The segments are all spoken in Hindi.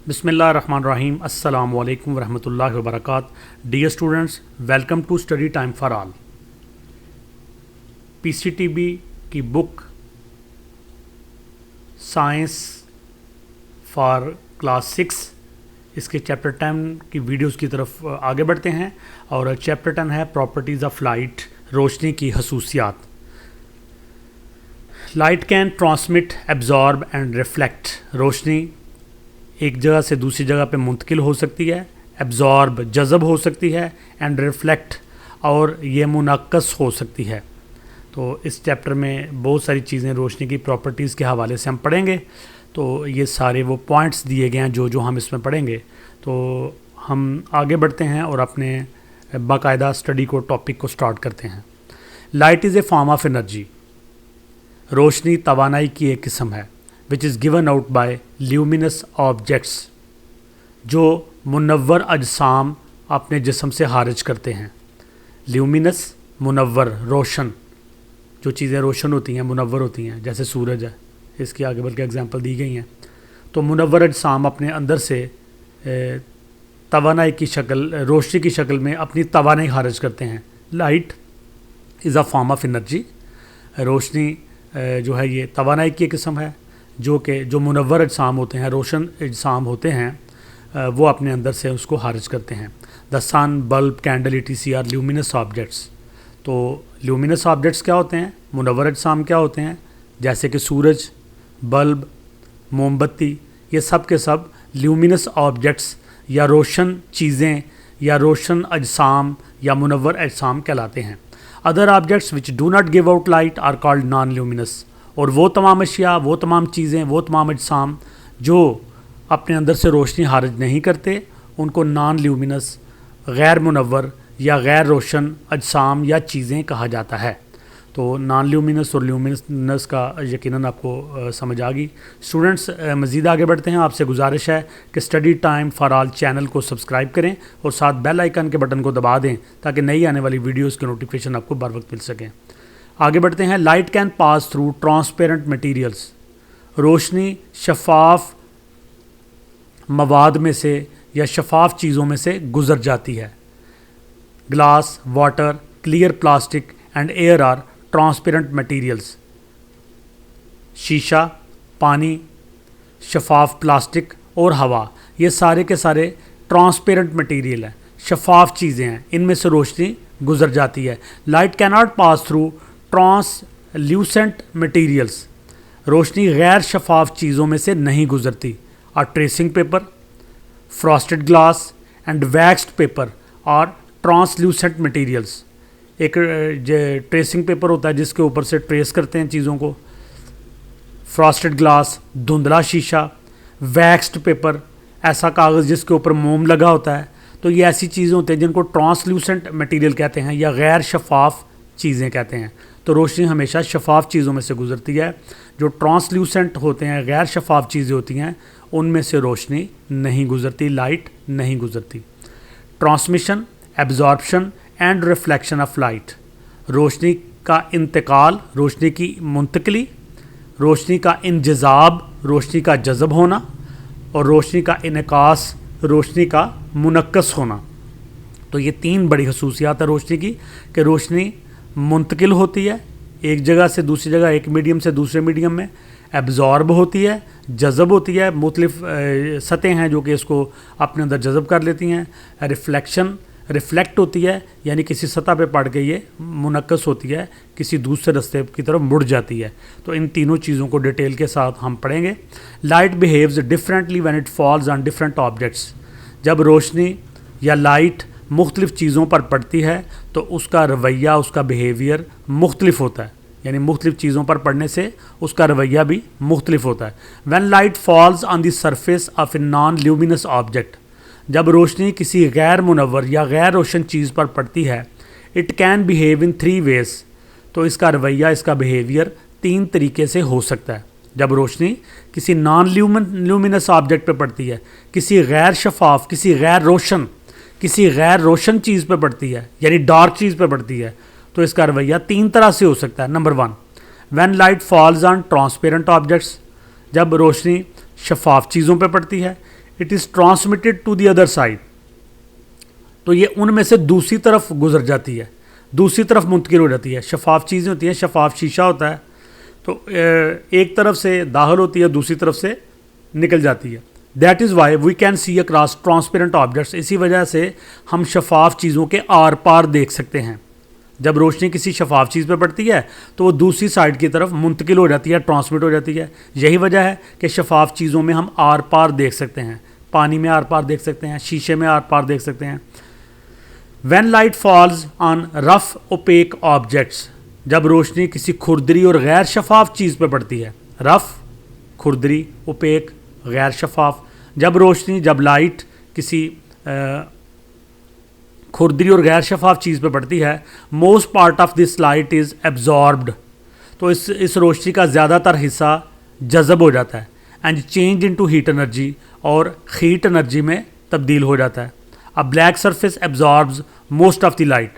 बिस्मिल्लाहिर्रहमानिर्रहीम अस्सलाम वालेकुम वरहमतुल्लाहि वबरकातुहू। Dear students, welcome to study time for all. PCTB की बुक साइंस फॉर क्लास 6 इसके चैप्टर 10 की वीडियोस की तरफ आगे बढ़ते हैं और चैप्टर 10 है प्रॉपर्टीज़ ऑफ लाइट, रोशनी की खसूसियात। Light can transmit, absorb and reflect. रोशनी एक जगह से दूसरी जगह पे मुंतकिल हो सकती है, एब्जॉर्ब जज़ब हो सकती है, एंड रिफ्लेक्ट और ये मुनक्कस हो सकती है। तो इस चैप्टर में बहुत सारी चीज़ें रोशनी की प्रॉपर्टीज़ के हवाले से हम पढ़ेंगे। तो ये सारे वो पॉइंट्स दिए गए हैं जो हम इसमें पढ़ेंगे। तो हम आगे बढ़ते हैं और अपने बाकायदा स्टडी को, टॉपिक को स्टार्ट करते हैं। Light is a form of energy. रोशनी तवानाई की एक किस्म है which is given out by luminous objects, जो मुनव्वर अजसाम अपने जिस्म से खारिज करते हैं। ल्यूमिनस मुनव्वर, रोशन, जो चीज़ें रोशन होती हैं मुनव्वर होती हैं, जैसे सूरज है, इसकी आगे बल्कि एग्जांपल दी गई हैं। तो मुनव्वर अजसाम अपने अंदर से तवानाई की शक्ल, रोशनी की शक्ल में अपनी तवानाई खारिज करते हैं। Light is a form of energy. रोशनी जो है ये तवानाई की किस्म है जो मुनव्वर अजसाम होते हैं, रोशन अजसाम होते हैं, वो अपने अंदर से उसको खारिज करते हैं। The sun, bulb, candle etc are luminous objects. तो ल्यूमिनस ऑब्जेक्ट्स क्या होते हैं, मुनव्वर अजसाम क्या होते हैं, जैसे कि सूरज, बल्ब, मोमबत्ती, ये सब के सब ल्यूमिनस ऑब्जेक्ट्स या रोशन चीज़ें या रोशन अजसाम या मुनव्वर अजसाम कहलाते हैं। Other objects which do not give out light are called non luminous. और वो तमाम अशिया, वो तमाम चीज़ें, वो तमाम अजसाम जो अपने अंदर से रोशनी खारिज नहीं करते, उनको नॉन ल्यूमिनस, गैर मुनव्वर या गैर रोशन अजसाम या चीज़ें कहा जाता है। तो नॉन ल्यूमिनस और ल्यूमिनस का यकीनन आपको समझ आ गई। स्टूडेंट्स, मज़ीद आगे बढ़ते हैं। आपसे गुजारिश है कि study time for all channel को सब्सक्राइब करें और साथ बेल आइकन के बटन को दबा दें ताकि नई आने वाली वीडियोज़ की नोटिफिकेशन आपको बर वक्त मिल सकें। आगे बढ़ते हैं। Light can pass through transparent materials. रोशनी शफाफ मवाद में से या शफाफ चीज़ों में से गुजर जाती है। Glass, water, clear plastic and air are transparent materials. शीशा, पानी, शफाफ प्लास्टिक और हवा, ये सारे के सारे ट्रांसपेरेंट मटेरियल हैं, शफाफ चीज़ें हैं, इनमें से रोशनी गुजर जाती है। Light can not pass through translucent materials. रोशनी गैर शफाफ चीज़ों में से नहीं गुजरती। और tracing paper, frosted glass and waxed paper और ट्रांसल्यूसेंट मटेरियल्स। एक ट्रेसिंग पेपर होता है जिसके ऊपर से ट्रेस करते हैं चीज़ों को। फ्रॉस्टेड ग्लास, धुंधला शीशा। वैक्स्ड पेपर, ऐसा कागज़ जिसके ऊपर मोम लगा होता है। तो ये ऐसी चीज़ें होती हैं जिनको ट्रांसल्यूसेंट मटेरियल कहते हैं या गैर शफाफ चीज़ें कहते हैं। तो रोशनी हमेशा शफाफ चीज़ों में से गुजरती है। जो ट्रांसल्यूसेंट होते हैं, गैर शफाफ चीज़ें होती हैं, उनमें से रोशनी नहीं गुजरती, लाइट नहीं गुजरती। Transmission, absorption and reflection of light. रोशनी का इंतकाल, रोशनी की मुंतकली, रोशनी का इंजज़ाब, रोशनी का जज़ब होना, और रोशनी का इनकास, रोशनी का मुनक्कस होना। तो ये तीन बड़ी खसूसियात है रोशनी की कि रोशनी मुंतकिल होती है एक जगह से दूसरी जगह, एक मीडियम से दूसरे मीडियम में। एब्जॉर्ब होती है, जज़ब होती है, मुख्तलिफ सतहें हैं जो कि इसको अपने अंदर जज़ब कर लेती हैं। रिफ्लेक्शन, रिफ्लेक्ट होती है, यानी किसी सतह पे पड़ के ये मुनक्कस होती है, किसी दूसरे रास्ते की तरफ मुड़ जाती है। तो इन तीनों चीज़ों को डिटेल के साथ हम पढ़ेंगे। Light behaves differently when it falls on different objects. जब रोशनी या लाइट मुख्तलिफ़ चीज़ों पर पड़ती है तो उसका रवैया, उसका बिहेवियर मुख्तलिफ होता है, यानी मुख्तलिफ़ चीज़ों पर पड़ने से उसका रवैया भी मुख्तलिफ होता है। When light falls on the surface of a non luminous object. जब रोशनी किसी गैर मुनव्वर या गैर रोशन चीज़ पर पड़ती है, it can behave in 3 ways. तो इसका रवैया, इसका बिहेवियर 3 तरीके से हो सकता है। जब रोशनी किसी नॉन ल्यूमिनस ऑब्जेक्ट पर पड़ती है, किसी गैर शफाफ, किसी गैर रोशन चीज़ पर पड़ती है, यानी डार्क चीज़ पर पड़ती है, तो इसका रवैया 3 तरह से हो सकता है। Number 1, when light falls on transparent objects. जब रोशनी शफाफ चीज़ों पर पड़ती है, it is transmitted to the other side, तो ये उनमें से दूसरी तरफ गुजर जाती है, दूसरी तरफ मुंतकिल हो जाती है। शफाफ चीज़ें होती हैं, शफाफ शीशा होता है, तो एक तरफ से दाखिल होती है, दूसरी तरफ से निकल जाती है। That is why we can see across transparent objects, इसी वजह से हम शफाफ चीज़ों के आर पार देख सकते हैं। जब रोशनी किसी शफाफ चीज़ पर पड़ती है तो वो दूसरी साइड की तरफ मुंतकिल हो जाती है, ट्रांसमिट हो जाती है। यही वजह है कि शफाफ चीज़ों में हम आर पार देख सकते हैं, पानी में आर पार देख सकते हैं, शीशे में आर पार देख सकते हैं। When light falls on rough opaque objects, जब रोशनी किसी खुरदरी और गैर शफाफ चीज़ पर पड़ती है, रफ खुरदरी, ओपेक गैर शफाफ, जब लाइट किसी खुरदरी और गैर शफाफ चीज़ पर पड़ती है, most part of this light is absorbed, तो इस रोशनी का ज़्यादातर हिस्सा जज़ब हो जाता है, and change into heat energy, और हीट एनर्जी में तब्दील हो जाता है। अ black surface absorbs most of the light,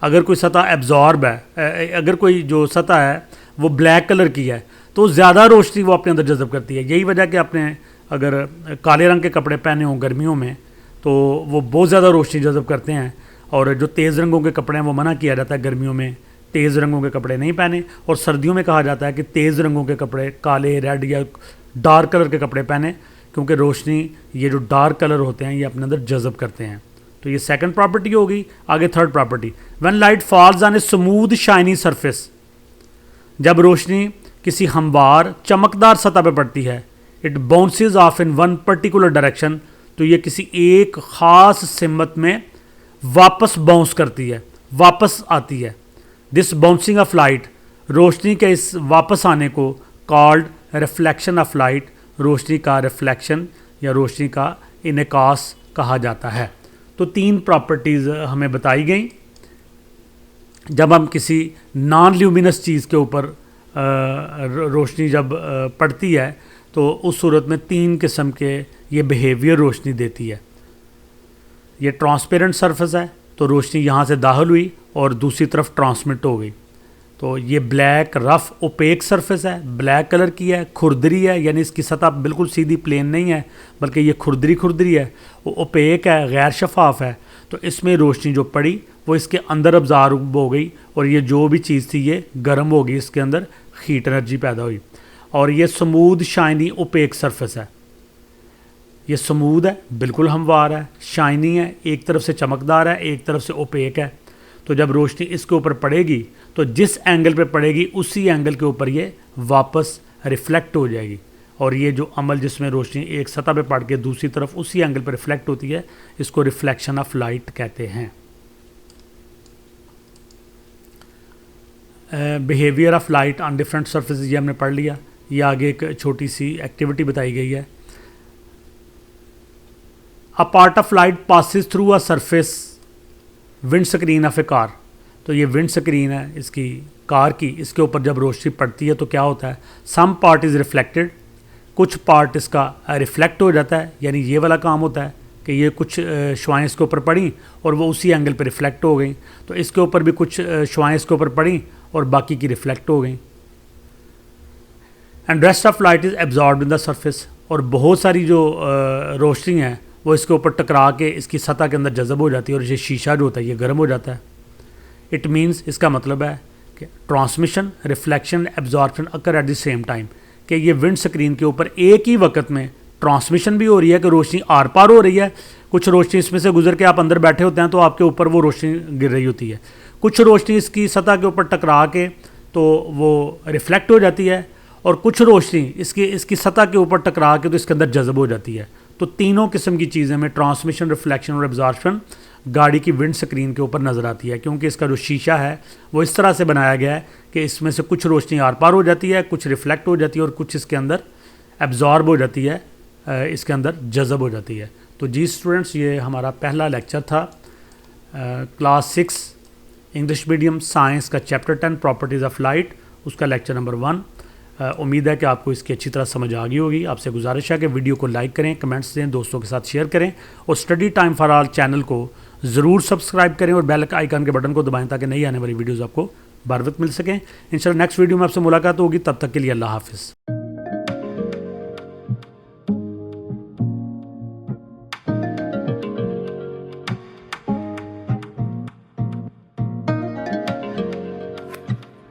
अगर कोई सतह एब्जॉर्ब है, अगर कोई जो सतह है वो ब्लैक कलर की है तो ज़्यादा रोशनी वो अपने अंदर जज़ब करती है। यही वजह कि आपने अगर काले रंग के कपड़े पहने हों गर्मियों में तो वो बहुत ज़्यादा रोशनी जज़ब करते हैं, और जो तेज़ रंगों के कपड़े हैं वो मना किया जाता है गर्मियों में, तेज़ रंगों के कपड़े नहीं पहने, और सर्दियों में कहा जाता है कि तेज़ रंगों के कपड़े, काले, रेड या डार्क कलर के कपड़े पहने, क्योंकि रोशनी ये जो डार्क कलर होते हैं ये अपने अंदर जज़ब करते हैं। तो ये सेकंड प्रॉपर्टी होगी। आगे third property, when light falls on a smooth shiny surface, जब रोशनी किसी हमवार चमकदार सतह पर पड़ती है, it bounces of in one particular direction, तो ये किसी एक ख़ास सिमत में वापस बाउंस करती है, वापस आती है। दिस बाउंसिंग ऑफ लाइट, रोशनी के इस वापस आने को कॉल्ड रिफ्लेक्शन ऑफ लाइट, रोशनी का रिफ्लेक्शन या रोशनी का इनकास कहा जाता है। तो तीन प्रॉपर्टीज़ हमें बताई गई। जब हम किसी नॉन ल्यूमिनस चीज़ के ऊपर रोशनी जब पड़ती है तो उस सूरत में तीन किस्म के ये बिहेवियर रोशनी देती है। ये ट्रांसपेरेंट सरफेस है तो रोशनी यहाँ से दाखिल हुई और दूसरी तरफ ट्रांसमिट हो गई। तो ये ब्लैक रफ ओपेक सरफेस है, ब्लैक कलर की है, खुरदरी है, यानी इसकी सतह बिल्कुल सीधी प्लेन नहीं है बल्कि ये खुरदरी है, वो ओपेक है, गैर शफाफ है। तो इसमें रोशनी जो पड़ी वो इसके अंदर अब्जॉर्ब हो गई और ये जो भी चीज़ थी ये गर्म हो गई, इसके अंदर हीट एनर्जी पैदा हुई। और ये स्मूथ शाइनी ओपेक सरफेस है, ये स्मूथ है, बिल्कुल हमवार है, शाइनी है, एक तरफ से चमकदार है, एक तरफ से ओपेक है। तो जब रोशनी इसके ऊपर पड़ेगी तो जिस एंगल पे पड़ेगी उसी एंगल के ऊपर ये वापस रिफ्लेक्ट हो जाएगी। और ये जो अमल जिसमें रोशनी एक सतह पे पड़ के दूसरी तरफ उसी एंगल पर रिफ्लेक्ट होती है, इसको रिफ्लेक्शन ऑफ लाइट कहते हैं। Behaviour of light on different surface ये हमने पढ़ लिया। ये आगे एक छोटी सी एक्टिविटी बताई गई है। A part of light passes through a surface wind screen of A car, तो ये विंड स्क्रीन है इसकी कार की, इसके ऊपर जब रोशनी पड़ती है तो क्या होता है, सम पार्ट इज़ रिफ्लेक्टेड, कुछ पार्ट इसका रिफ्लेक्ट हो जाता है, यानी ये वाला काम होता है कि ये कुछ शुआएँ इसके ऊपर पड़ी और वो उसी एंगल पे रिफ्लेक्ट हो गई। तो इसके ऊपर भी कुछ शुआएँ इसके ऊपर पड़ी और बाकी की रिफ्लेक्ट हो गई। And rest of light is absorb in the surface, और बहुत सारी जो रोशनी है वो इसके ऊपर टकरा के इसकी सतह के अंदर जज़ब हो जाती है और ये शीशा जो होता है ये गर्म हो जाता है। इट मीन्स, इसका मतलब है कि transmission, reflection, absorption occur at the same time, कि ये विंड स्क्रीन के ऊपर एक ही वक्त में ट्रांसमिशन भी हो रही है कि रोशनी आर पार हो रही है, कुछ रोशनी इसमें से गुजर के आप अंदर बैठे होते हैं तो आपके ऊपर वो रोशनी गिर रही होती है, कुछ रोशनी इसकी सतह के ऊपर टकरा के तो वो रिफ्लेक्ट हो जाती है, और कुछ रोशनी इसकी सतह के ऊपर टकरा के तो इसके अंदर जज़ब हो जाती है। तो तीनों किस्म की चीज़ें में ट्रांसमिशन, रिफ्लेक्शन और एब्जॉर्प्शन गाड़ी की विंड स्क्रीन के ऊपर नज़र आती है, क्योंकि इसका जो शीशा है वो इस तरह से बनाया गया है कि इसमें से कुछ रोशनी आर पार हो जाती है, कुछ रिफ्लेक्ट हो जाती है और कुछ इसके अंदर एब्जॉर्ब हो जाती है, इसके अंदर जज़ब हो जाती है। तो जी स्टूडेंट्स, ये हमारा पहला लेक्चर था क्लास 6 इंग्लिश मीडियम साइंस का चैप्टर 10 प्रॉपर्टीज़ ऑफ लाइट, उसका लेक्चर नंबर 1। उम्मीद है कि आपको इसकी अच्छी तरह समझ आ गई होगी। आपसे गुजारिश है कि वीडियो को लाइक करें, कमेंट्स दें, दोस्तों के साथ शेयर करें और study time for all channel को ज़रूर सब्सक्राइब करें और बेल आइकन के बटन को दबाएं ताकि नई आने वाली वीडियोज़ आपको बर वक्त मिल सकें। इंशाल्लाह नेक्स्ट वीडियो में आपसे मुलाकात होगी, तब तक के लिए अल्लाह हाफिज़।